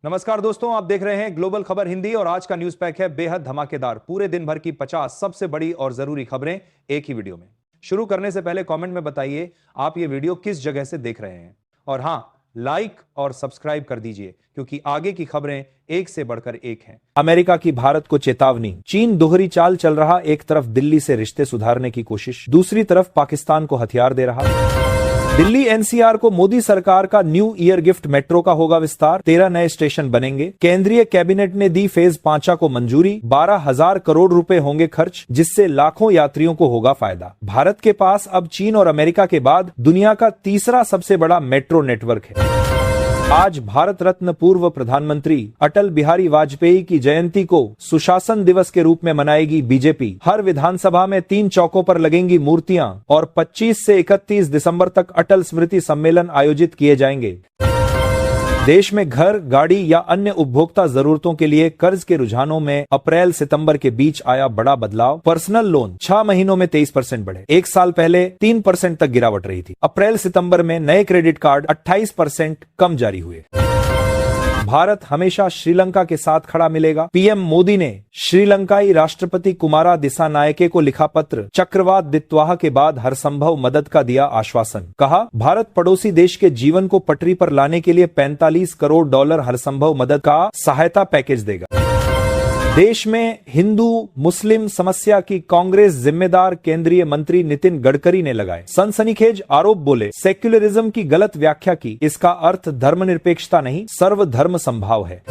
नमस्कार दोस्तों, आप देख रहे हैं ग्लोबल खबर हिंदी और आज का न्यूज पैक है बेहद धमाकेदार। पूरे दिन भर की 50 सबसे बड़ी और जरूरी खबरें एक ही वीडियो में। शुरू करने से पहले कमेंट में बताइए आप ये वीडियो किस जगह से देख रहे हैं, और हां, लाइक और सब्सक्राइब कर दीजिए क्योंकि आगे की खबरें एक से बढ़कर एक हैं। अमेरिका की भारत को चेतावनी। चीन दोहरी चाल चल रहा, एक तरफ दिल्ली से रिश्ते सुधारने की कोशिश, दूसरी तरफ पाकिस्तान को हथियार दे रहा। दिल्ली एनसीआर को मोदी सरकार का न्यू ईयर गिफ्ट, मेट्रो का होगा विस्तार, 13 नए स्टेशन बनेंगे। केंद्रीय कैबिनेट ने दी फेज 5 को मंजूरी, 12,000 करोड़ रुपए होंगे खर्च, जिससे लाखों यात्रियों को होगा फायदा। भारत के पास अब चीन और अमेरिका के बाद दुनिया का तीसरा सबसे बड़ा मेट्रो नेटवर्क है। आज भारत रत्न पूर्व प्रधानमंत्री अटल बिहारी वाजपेयी की जयंती को सुशासन दिवस के रूप में मनाएगी बीजेपी। हर विधानसभा में 3 चौकों पर लगेंगी मूर्तियां और 25 से 31 दिसंबर तक अटल स्मृति सम्मेलन आयोजित किए जाएंगे। देश में घर, गाड़ी या अन्य उपभोक्ता जरूरतों के लिए कर्ज के रुझानों में अप्रैल सितंबर के बीच आया बड़ा बदलाव। पर्सनल लोन 6 महीनों में 23% बढ़े, 1 साल पहले 3% तक गिरावट रही थी। अप्रैल सितंबर में नए क्रेडिट कार्ड 28% कम जारी हुए। भारत हमेशा श्रीलंका के साथ खड़ा मिलेगा। पीएम मोदी ने श्रीलंकाई राष्ट्रपति कुमारा दिसानायके को लिखा पत्र, चक्रवात दित्वाह के बाद हर संभव मदद का दिया आश्वासन। कहा, भारत पड़ोसी देश के जीवन को पटरी पर लाने के लिए $45 करोड़ हर संभव मदद का सहायता पैकेज देगा। देश में हिंदू मुस्लिम समस्या की कांग्रेस जिम्मेदार केंद्रीय मंत्री नितिन गडकरी ने लगाए सनसनीखेज आरोप। बोले, सेक्युलरिज्म की गलत व्याख्या की, इसका अर्थ धर्मनिरपेक्षता नहीं, सर्वधर्म संभाव है।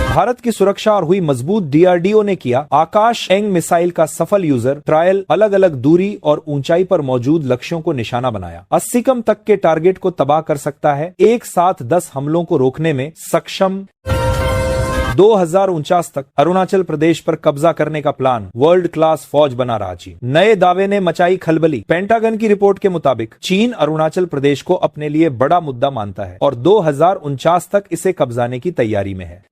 भारत की सुरक्षा और हुई मजबूत। डीआरडीओ ने किया आकाश एंग मिसाइल का सफल यूजर ट्रायल, अलग अलग दूरी और ऊंचाई पर मौजूद लक्ष्यों को निशाना बनाया। 80 कम तक के टारगेट को तबाह कर सकता है, एक साथ 10 हमलों को रोकने में सक्षम। 2049 तक अरुणाचल प्रदेश पर कब्जा करने का प्लान, वर्ल्ड क्लास फौज बना रांची। नए दावे ने मचाई खलबली। पेंटागन की रिपोर्ट के मुताबिक चीन अरुणाचल प्रदेश को अपने लिए बड़ा मुद्दा मानता है और 2049 तक इसे कब्जाने की तैयारी में है।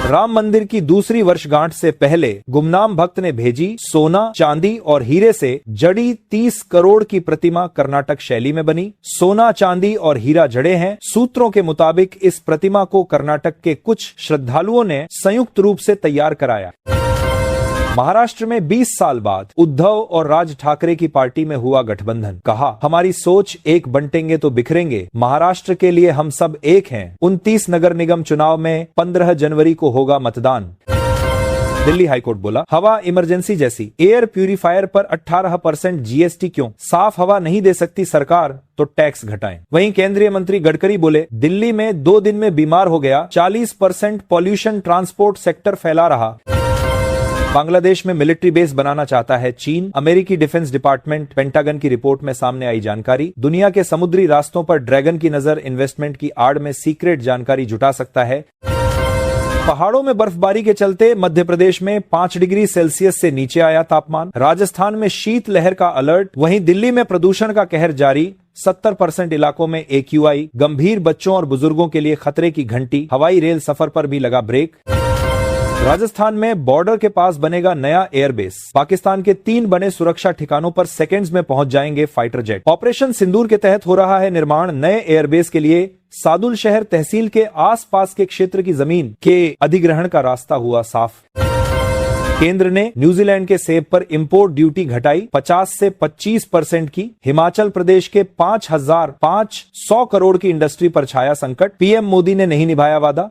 राम मंदिर की दूसरी वर्षगांठ से पहले गुमनाम भक्त ने भेजी सोना, चांदी और हीरे से जड़ी 30 करोड़ की प्रतिमा कर्नाटक शैली में बनी। सोना, चांदी और हीरा जड़े हैं। सूत्रों के मुताबिक इस प्रतिमा को कर्नाटक के कुछ श्रद्धालुओं ने संयुक्त रूप से तैयार कराया। महाराष्ट्र में 20 साल बाद उद्धव और राज ठाकरे की पार्टी में हुआ गठबंधन। कहा, हमारी सोच एक, बंटेंगे तो बिखरेंगे, महाराष्ट्र के लिए हम सब एक हैं। 29 नगर निगम चुनाव में 15 जनवरी को होगा मतदान। दिल्ली हाईकोर्ट बोला, हवा इमरजेंसी जैसी, एयर प्यूरिफायर पर 18% जीएसटी क्यों? साफ हवा नहीं दे सकती सरकार तो टैक्स घटाएं। वहीं केंद्रीय मंत्री गडकरी बोले, दिल्ली में 2 दिन में बीमार हो गया, 40% पॉल्यूशन ट्रांसपोर्ट सेक्टर फैला रहा। बांग्लादेश में मिलिट्री बेस बनाना चाहता है चीन। अमेरिकी डिफेंस डिपार्टमेंट पेंटागन की रिपोर्ट में सामने आई जानकारी। दुनिया के समुद्री रास्तों पर ड्रैगन की नजर, इन्वेस्टमेंट की आड़ में सीक्रेट जानकारी जुटा सकता है। पहाड़ों में बर्फबारी के चलते मध्य प्रदेश में 5 डिग्री सेल्सियस से नीचे आया तापमान। राजस्थान में शीत लहर का अलर्ट। वहीं दिल्ली में प्रदूषण का कहर जारी, 70% इलाकों में AQI। गंभीर बच्चों और बुजुर्गों के लिए खतरे की घंटी। हवाई रेल सफर पर भी लगा ब्रेक। राजस्थान में बॉर्डर के पास बनेगा नया एयरबेस। पाकिस्तान के 3 बने सुरक्षा ठिकानों पर सेकंड्स में पहुंच जाएंगे फाइटर जेट। ऑपरेशन सिंदूर के तहत हो रहा है निर्माण नए एयरबेस के लिए। सादुल शहर तहसील के आसपास के क्षेत्र की जमीन के अधिग्रहण का रास्ता हुआ साफ। केंद्र ने न्यूजीलैंड के सेब पर इंपोर्ट ड्यूटी घटाई 50 से 25% की। हिमाचल प्रदेश के 5,500 करोड़ की इंडस्ट्री पर छाया संकट। पीएम मोदी ने नहीं निभाया वादा।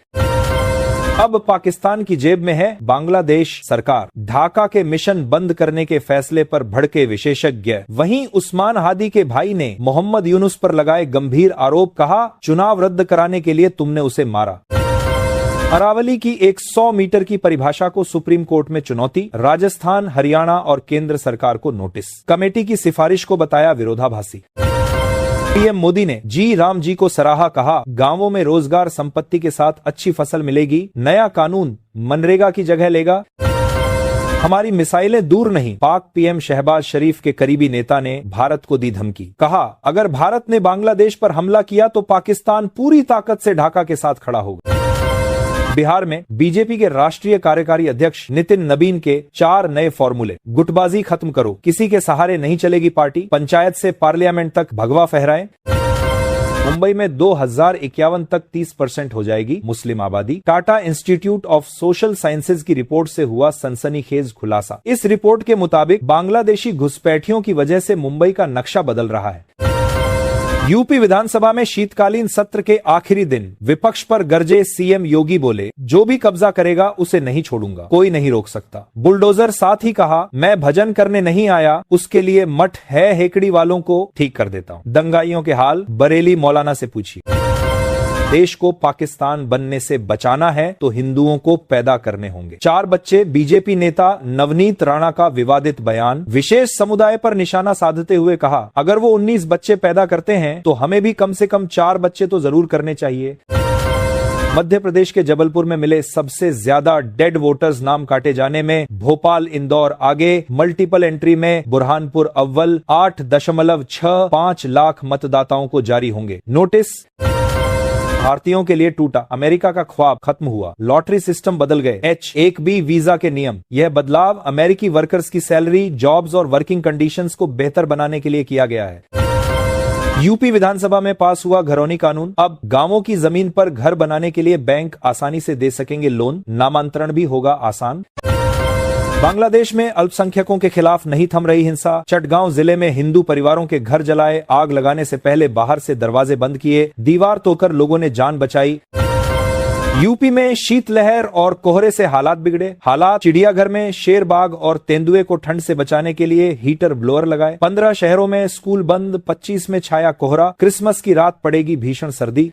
अब पाकिस्तान की जेब में है बांग्लादेश सरकार। ढाका के मिशन बंद करने के फैसले पर भड़के विशेषज्ञ। वहीं उस्मान हादी के भाई ने मोहम्मद यूनुस पर लगाए गंभीर आरोप। कहा, चुनाव रद्द कराने के लिए तुमने उसे मारा। अरावली की 100 मीटर की परिभाषा को सुप्रीम कोर्ट में चुनौती। राजस्थान, हरियाणा और केंद्र सरकार को नोटिस। कमेटी की सिफारिश को बताया विरोधाभासी। पीएम मोदी ने जी राम जी को सराहा। कहा, गांवों में रोजगार, संपत्ति के साथ अच्छी फसल मिलेगी। नया कानून मनरेगा की जगह लेगा। हमारी मिसाइलें दूर नहीं, पाक पीएम शहबाज शरीफ के करीबी नेता ने भारत को दी धमकी। कहा, अगर भारत ने बांग्लादेश पर हमला किया तो पाकिस्तान पूरी ताकत से ढाका के साथ खड़ा होगा। बिहार में बीजेपी के राष्ट्रीय कार्यकारी अध्यक्ष नितिन नबीन के 4 नए फॉर्मूले। गुटबाजी खत्म करो, किसी के सहारे नहीं चलेगी पार्टी, पंचायत से पार्लियामेंट तक भगवा फहराएं। मुंबई में 2051 तक 30% हो जाएगी मुस्लिम आबादी। Tata institute of social sciences की रिपोर्ट से हुआ सनसनीखेज खुलासा। इस रिपोर्ट के मुताबिक बांग्लादेशी घुसपैठियों की वजह से मुंबई का नक्शा बदल रहा है। यूपी विधानसभा में शीतकालीन सत्र के आखिरी दिन विपक्ष पर गरजे सीएम योगी, बोले जो भी कब्जा करेगा उसे नहीं छोड़ूंगा, कोई नहीं रोक सकता। बुलडोजर साथ ही कहा, मैं भजन करने नहीं आया, उसके लिए मठ है हेकड़ी वालों को ठीक कर देता हूं। दंगाइयों के हाल बरेली मौलाना से पूछिए। देश को पाकिस्तान बनने से बचाना है तो हिंदुओं को पैदा करने होंगे। 4 बच्चे, बीजेपी नेता नवनीत राणा का विवादित बयान। विशेष समुदाय पर निशाना साधते हुए कहा, अगर वो 19 बच्चे पैदा करते हैं तो हमें भी कम से कम 4 बच्चे तो जरूर करने चाहिए। मध्य प्रदेश के जबलपुर में मिले सबसे ज्यादा डेड वोटर्स, नाम काटे जाने में भोपाल इंदौर आगे। मल्टीपल एंट्री में बुरहानपुर अव्वल। 8.65 लाख मतदाताओं को जारी होंगे नोटिस। भारतीयों के लिए टूटा अमेरिका का ख्वाब, खत्म हुआ। लॉटरी सिस्टम बदल गए। H-1B वीजा के नियम। यह बदलाव अमेरिकी वर्कर्स की सैलरी, जॉब्स और वर्किंग कंडीशंस को बेहतर बनाने के लिए किया गया है। यूपी विधानसभा में पास हुआ घरौनी कानून। अब गांवों की जमीन पर घर बनाने के लिए बैंक आसानी से दे सकेंगे लोन। नामांतरण भी होगा आसान। बांग्लादेश में अल्पसंख्यकों के खिलाफ नहीं थम रही हिंसा। चटगांव जिले में हिंदू परिवारों के घर जलाए। आग लगाने से पहले बाहर से दरवाजे बंद किए। दीवार तोड़कर लोगों ने जान बचाई। यूपी में शीतलहर और कोहरे से हालात बिगड़े। चिड़ियाघर में शेर, बाघ और तेंदुए को ठंड से बचाने के लिए हीटर ब्लोअर लगाए। 15 शहरों में स्कूल बंद। 25 में छाया कोहरा। क्रिसमस की रात पड़ेगी भीषण सर्दी।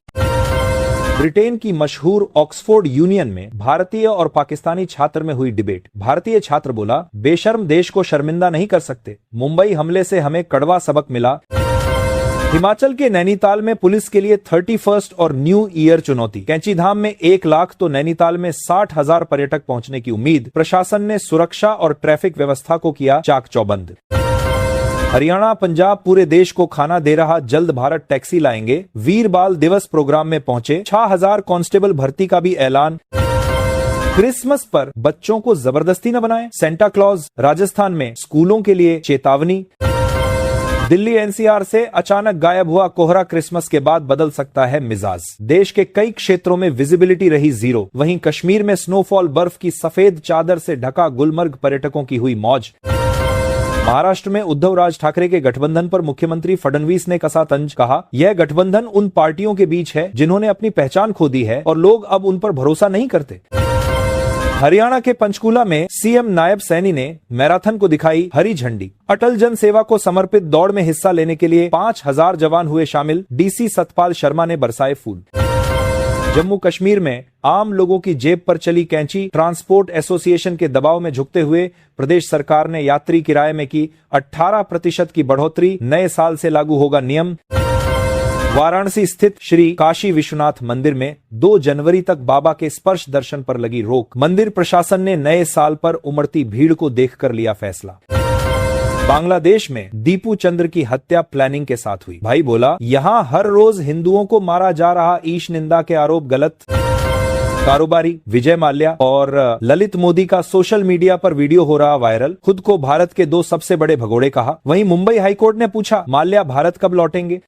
ब्रिटेन की मशहूर ऑक्सफोर्ड यूनियन में भारतीय और पाकिस्तानी छात्र में हुई डिबेट। भारतीय छात्र बोला, बेशर्म देश को शर्मिंदा नहीं कर सकते, मुंबई हमले से हमें कड़वा सबक मिला। हिमाचल के नैनीताल में पुलिस के लिए 31st और न्यू ईयर चुनौती। कैंचीधाम में 1 लाख तो नैनीताल में 60,000 पर्यटक पहुंचने की उम्मीद। प्रशासन ने सुरक्षा और ट्रैफिक व्यवस्था को किया चाक चौबंद। हरियाणा, पंजाब पूरे देश को खाना दे रहा, जल्द भारत टैक्सी लाएंगे। वीर बाल दिवस प्रोग्राम में पहुंचे। 6000 कांस्टेबल भर्ती का भी ऐलान। क्रिसमस पर बच्चों को जबरदस्ती न बनाएं, सेंटा क्लॉज। राजस्थान में स्कूलों के लिए चेतावनी। दिल्ली एनसीआर से अचानक गायब हुआ कोहरा, क्रिसमस के बाद बदल सकता है मिजाज। देश के कई क्षेत्रों में विजिबिलिटी रही 0। वहीं कश्मीर में स्नोफॉल, बर्फ की सफेद चादर से ढका गुलमर्ग पर्यटकों की हुई मौज। महाराष्ट्र में उद्धव राज ठाकरे के गठबंधन पर मुख्यमंत्री फडणवीस ने कसा तंज। कहा, यह गठबंधन उन पार्टियों के बीच है जिन्होंने अपनी पहचान खो दी है और लोग अब उन पर भरोसा नहीं करते। हरियाणा के पंचकूला में सीएम नायब सैनी ने मैराथन को दिखाई हरी झंडी। अटल जन सेवा को समर्पित दौड़ में हिस्सा लेने के लिए 5000 जवान हुए शामिल। डीसी सतपाल शर्मा ने बरसाए फूल। जम्मू कश्मीर में आम लोगों की जेब पर चली कैंची। ट्रांसपोर्ट एसोसिएशन के दबाव में झुकते हुए प्रदेश सरकार ने यात्री किराए में की 18% की बढ़ोतरी। नए साल से लागू होगा नियम। वाराणसी स्थित श्री काशी विश्वनाथ मंदिर में 2 जनवरी तक बाबा के स्पर्श दर्शन पर लगी रोक। मंदिर प्रशासन ने नए साल पर उमड़ती भीड़ को देखकर लिया फैसला। बांग्लादेश में दीपू चंद्र की हत्या प्लानिंग के साथ हुई। भाई बोला, यहां हर रोज हिंदुओं को मारा जा रहा, ईश निंदा के आरोप गलत। कारोबारी विजय माल्या और ललित मोदी का सोशल मीडिया पर वीडियो हो रहा वायरल। खुद को भारत के 2 सबसे बड़े भगोड़े कहा। वहीं मुंबई हाईकोर्ट ने पूछा, माल्या भारत कब लौटेंगे।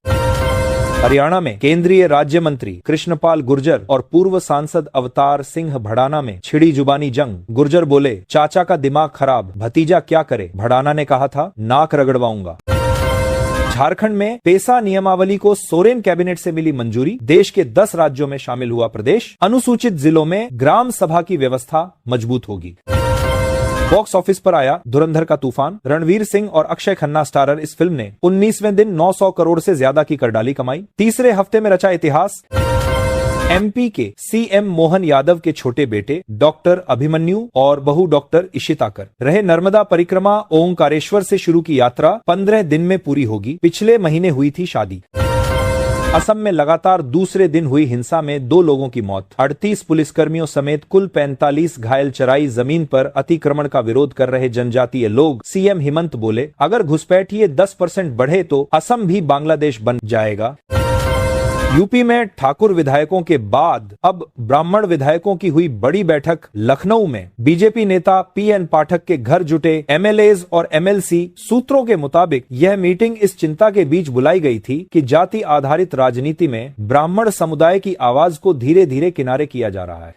हरियाणा में केंद्रीय राज्य मंत्री कृष्णपाल गुर्जर और पूर्व सांसद अवतार सिंह भड़ाना में छिड़ी जुबानी जंग। गुर्जर बोले, चाचा का दिमाग खराब, भतीजा क्या करे। भड़ाना ने कहा था, नाक रगड़वाऊंगा। झारखंड में पेसा नियमावली को सोरेन कैबिनेट से मिली मंजूरी। देश के 10 राज्यों में शामिल हुआ प्रदेश। अनुसूचित जिलों में ग्राम सभा की व्यवस्था मजबूत होगी। बॉक्स ऑफिस पर आया धुरंधर का तूफान। रणवीर सिंह और अक्षय खन्ना स्टारर इस फिल्म ने 19वें दिन 900 करोड़ से ज्यादा की कर डाली कमाई। तीसरे हफ्ते में रचा इतिहास। एमपी के सीएम मोहन यादव के छोटे बेटे डॉक्टर अभिमन्यु और बहू डॉक्टर इशिता रहे नर्मदा परिक्रमा। ओंकारेश्वर से शुरू की यात्रा 15 दिन में पूरी होगी। पिछले महीने हुई थी शादी। असम में लगातार दूसरे दिन हुई हिंसा में 2 लोगों की मौत। 38 पुलिसकर्मियों समेत कुल 45 घायल। चराई जमीन पर अतिक्रमण का विरोध कर रहे जनजातीय लोग। सीएम हिमंत बोले, अगर घुसपैठिए 10% बढ़े तो असम भी बांग्लादेश बन जाएगा। यूपी में ठाकुर विधायकों के बाद अब ब्राह्मण विधायकों की हुई बड़ी बैठक लखनऊ में। बीजेपी नेता पीएन पाठक के घर जुटे एमएलएज और एमएलसी। सूत्रों के मुताबिक यह मीटिंग इस चिंता के बीच बुलाई गई थी कि जाति आधारित राजनीति में ब्राह्मण समुदाय की आवाज को धीरे धीरे किनारे किया जा रहा है।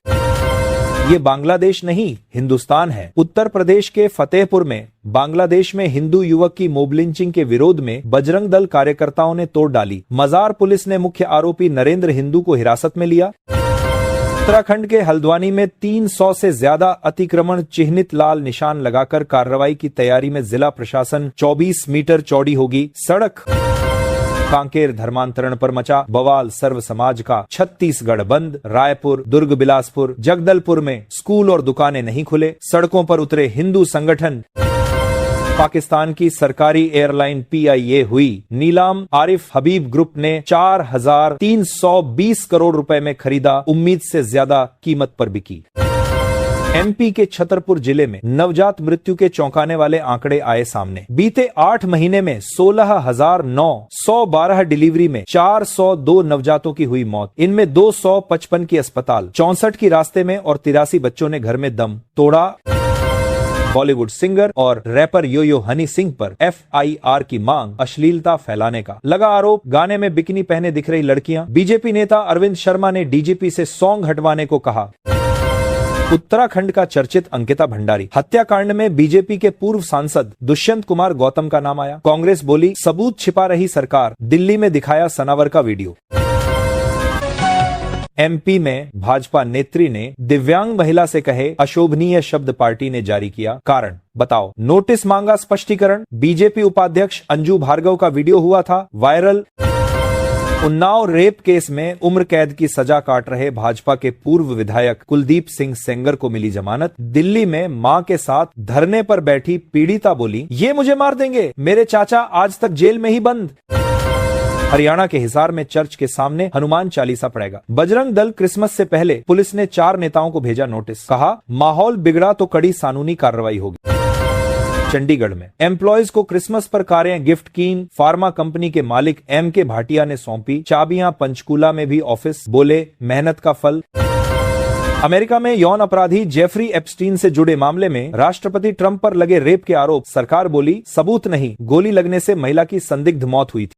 ये बांग्लादेश नहीं, हिंदुस्तान है। उत्तर प्रदेश के फतेहपुर में बांग्लादेश में हिंदू युवक की मोब लिंचिंग के विरोध में बजरंग दल कार्यकर्ताओं ने तोड़ डाली। मजार पुलिस ने मुख्य आरोपी नरेंद्र हिंदू को हिरासत में लिया। उत्तराखंड के हल्द्वानी में 300 से ज्यादा अतिक्रमण चिन्हित लाल निशान लगाकर कार्रवाई की तैयारी में जिला प्रशासन। 24 मीटर चौड़ी होगी सड़क। कांकेर धर्मांतरण पर मचा बवाल, सर्व समाज का। छत्तीसगढ़ बंद। रायपुर, दुर्ग, बिलासपुर, जगदलपुर में स्कूल और दुकानें नहीं खुले। सड़कों पर उतरे हिंदू संगठन। पाकिस्तान की सरकारी एयरलाइन पीआईए हुई नीलाम। आरिफ हबीब ग्रुप ने 4,320 करोड़ रुपए में खरीदा। उम्मीद से ज्यादा कीमत पर बिकी। एमपी के छतरपुर जिले में नवजात मृत्यु के चौंकाने वाले आंकड़े आए सामने। बीते 8 महीने में 16,912 डिलीवरी में 402 नवजातों की हुई मौत। इनमें 255 की अस्पताल, 64 की रास्ते में और 83 बच्चों ने घर में दम तोड़ा। बॉलीवुड सिंगर और रैपर यो-यो हनी सिंह पर एफआईआर की मांग। अश्लीलता फैलाने का लगा आरोप। गाने में बिकिनी पहने दिख रही लड़कियां। बीजेपी नेता अरविंद शर्मा ने डीजीपी से सॉन्ग हटवाने को कहा। उत्तराखंड का चर्चित अंकिता भंडारी हत्याकांड में बीजेपी के पूर्व सांसद दुष्यंत कुमार गौतम का नाम आया। कांग्रेस बोली सबूत छिपा रही सरकार। दिल्ली में दिखाया सनावर का वीडियो। एमपी में भाजपा नेत्री ने दिव्यांग महिला से कहे अशोभनीय शब्द पार्टी ने जारी किया। कारण बताओ। नोटिस मांगा स्पष्टीकरण। बीजेपी उपाध्यक्ष अंजू भार्गव का वीडियो हुआ था वायरल। उन्नाव रेप केस में उम्र कैद की सजा काट रहे भाजपा के पूर्व विधायक कुलदीप सिंह सेंगर को मिली जमानत। दिल्ली में मां के साथ धरने पर बैठी पीड़िता बोली ये मुझे मार देंगे, मेरे चाचा आज तक जेल में ही बंद। हरियाणा के हिसार में चर्च के सामने हनुमान चालीसा पड़ेगा। बजरंग दल क्रिसमस से पहले पुलिस ने 4 नेताओं को भेजा नोटिस। कहा माहौल बिगड़ा तो कड़ी कानूनी कार्रवाई होगी। चंडीगढ़ में एम्प्लॉयज को क्रिसमस पर कारें गिफ्ट कीं। फार्मा कंपनी के मालिक एम के भाटिया ने सौंपी चाबियां। पंचकूला में भी ऑफिस। बोले मेहनत का फल। अमेरिका में यौन अपराधी जेफरी एप्स्टीन से जुड़े मामले में राष्ट्रपति ट्रंप पर लगे रेप के आरोप। सरकार बोली सबूत नहीं, गोली लगने से महिला की संदिग्ध मौत हुई थी।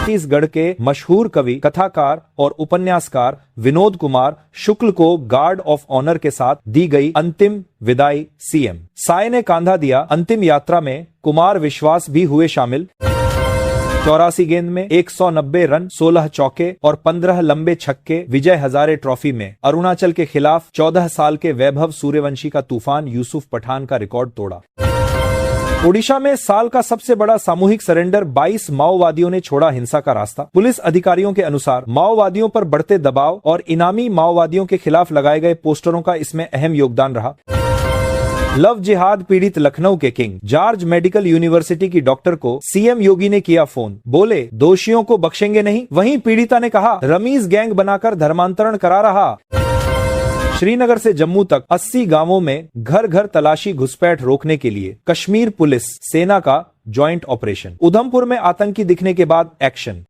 छत्तीसगढ़ के मशहूर कवि, कथाकार और उपन्यासकार विनोद कुमार शुक्ल को गार्ड ऑफ ऑनर के साथ दी गई अंतिम विदाई। सीएम साय ने कांधा दिया। अंतिम यात्रा में कुमार विश्वास भी हुए शामिल। 84 गेंद में 190 रन, 16 चौके और 15 लंबे छक्के। विजय हजारे ट्रॉफी में अरुणाचल के खिलाफ 14 साल के वैभव सूर्यवंशी का तूफान यूसुफ पठान का रिकॉर्ड तोड़ा। ओडिशा में साल का सबसे बड़ा सामूहिक सरेंडर। 22 माओवादियों ने छोड़ा हिंसा का रास्ता। पुलिस अधिकारियों के अनुसार माओवादियों पर बढ़ते दबाव और इनामी माओवादियों के खिलाफ लगाए गए पोस्टरों का इसमें अहम योगदान रहा। लव जिहाद पीड़ित लखनऊ के किंग जॉर्ज मेडिकल यूनिवर्सिटी की डॉक्टर को सीएम योगी ने किया फोन। बोले दोषियों को बख्शेंगे नहीं। वहीं पीड़िता ने कहा रमीज गैंग बनाकर धर्मांतरण करा रहा। श्रीनगर से जम्मू तक 80 गांवों में घर घर तलाशी घुसपैठ रोकने के लिए कश्मीर पुलिस सेना का ज्वाइंट ऑपरेशन। उधमपुर में आतंकी दिखने के बाद एक्शन।